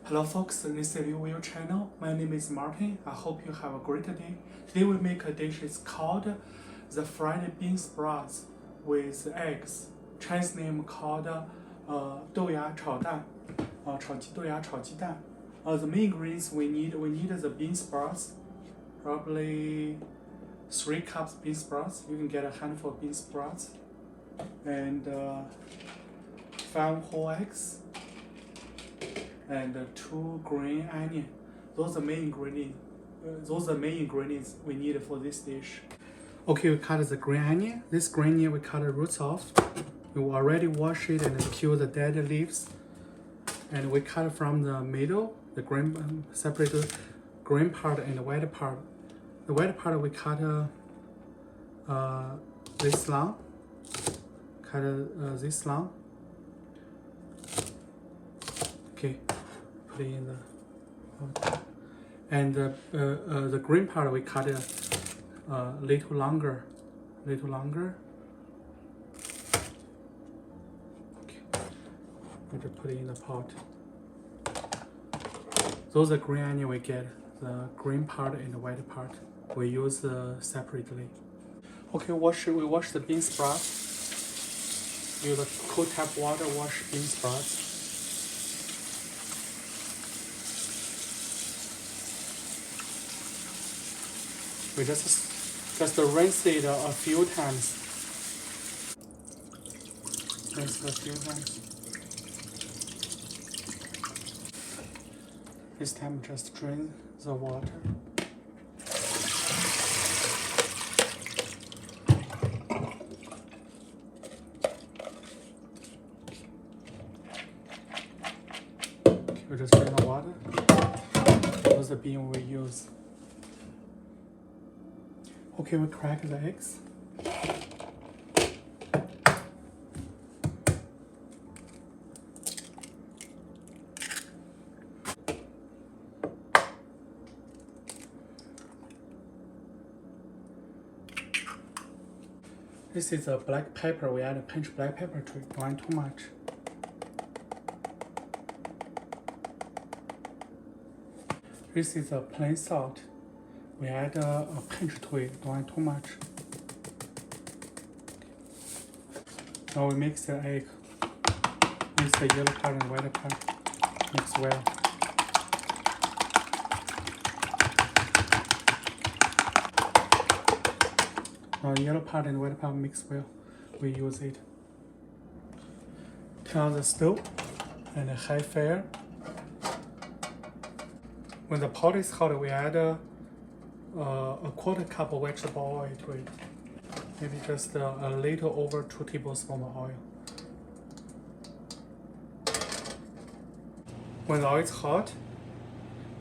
Hello folks, this is your channel. My name is Martin. I hope you have a great day. Today we make a dish. It's called the fried bean sprouts with eggs. Chinese name called 豆芽炒蛋，炒豆芽炒鸡蛋。The main ingredients we need the bean sprouts, probably 3 cups bean sprouts. You can get a handful of bean sprouts, and 5 whole eggs. And 2 green onion. Those are main ingredients. Those are main ingredients we need for this dish. Okay, we cut the green onion. This green onion we cut the roots off. We already wash it and peel the dead leaves. And we cut from the middle, the green separate the green part and the white part. The white part we cut this long. Cut this long. Okay. In the and the green part we cut a little longer. Okay. We just put it in the pot. Those are green onion we get. The green part and the white part we use separately. Okay, we wash the bean sprouts. Use a cool tap water wash bean sprouts. We just rinse it a few times. Rinse it a few times. This time just drain the water. Okay, we just drain the water. That was the bean we use. Okay, we crack the eggs. This is a black pepper. We add a pinch black pepper to it. Don't add too much. This is a plain salt. We add a pinch to it, don't add too much. Now we mix the egg. Mix the yellow part and the white part. Mix well. Now the yellow part and the white part mix well. We use it. Turn on the stove and high fire. When the pot is hot, we add a quarter cup of vegetable oil to it. Maybe just a little over 2 tablespoons of oil. When the oil is hot,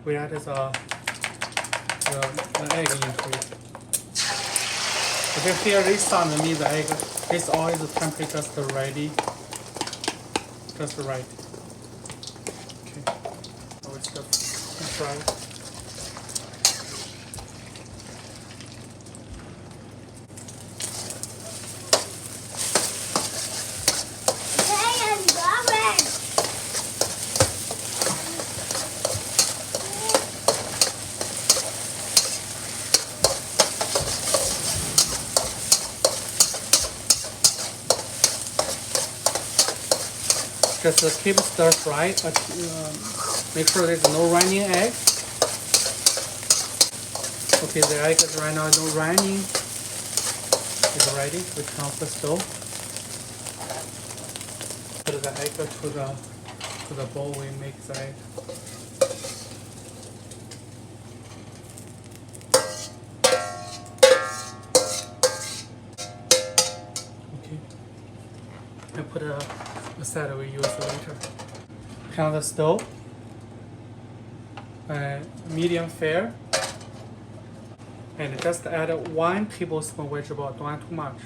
we add the egg into it. If you hear this sound, it means the egg, this oil is temperature just ready. Just right. Okay. Now it's just fry it. Just keep stir fry. Make sure there's no running egg. Okay, the egg is right now no running. It's ready. We turn off the stove. Put the egg to the bowl. We make the egg. Okay. I put aside we use later. Turn on the stove. Medium fire. And just add 1 tablespoon vegetable. Don't add too much.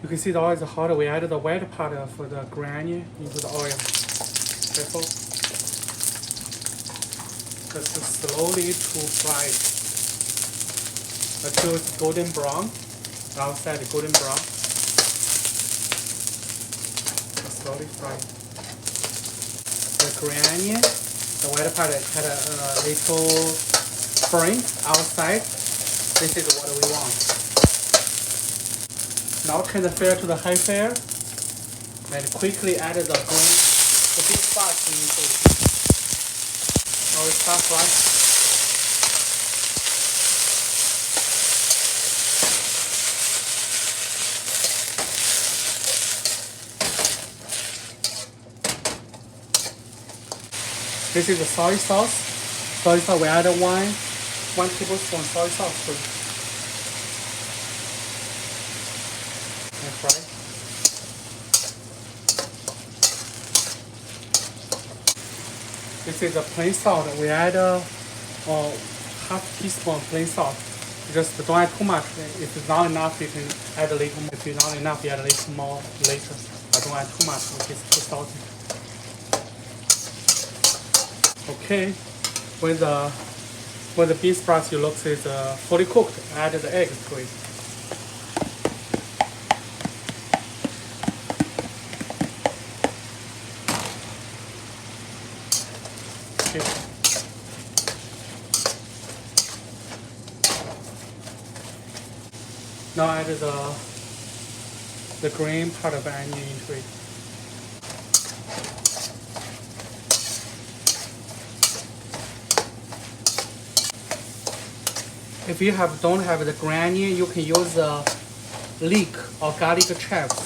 You can see the oil is hot. We added the white part for the green onion into the oil. Careful. Just slowly to fry it until it's golden brown. Outside golden brown. slowly fry. The green onion, the white part had a little burnt outside. This is what we want. Now turn the fire to the high fire and quickly add the beef sprouts into it. Now we start frying. This is the soy sauce. Soy sauce, we add one tablespoon soy sauce to it. And fry. This is a plain salt. We add half teaspoon plain salt. Just don't add too much. If it's not enough, you can add a little more. If it's not enough, you add a little more later. But don't add too much, which is too salty. Okay, when the bean sprouts you look is fully cooked, add the egg to it. Okay. Now add the green part of the onion into it. If you don't have the green onion, you can use leek or garlic chives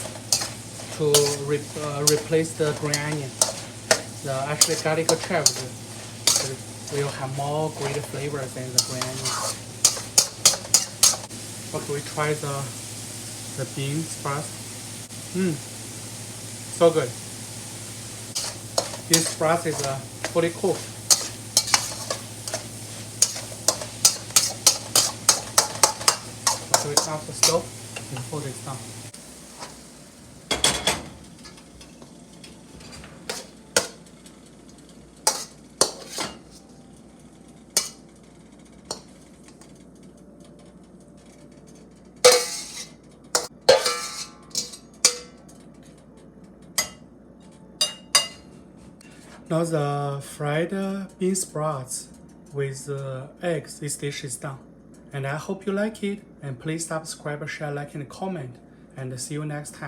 to replace the green onion. Actually garlic chives will have more great flavors than the green onion. Okay, we try the bean sprouts. So good. Bean sprouts is fully cooked. So it's off the stove and fold it down. Now the fried bean sprouts with eggs, this dish is done. And I hope you like it, and please subscribe, share, like, and comment, and see you next time.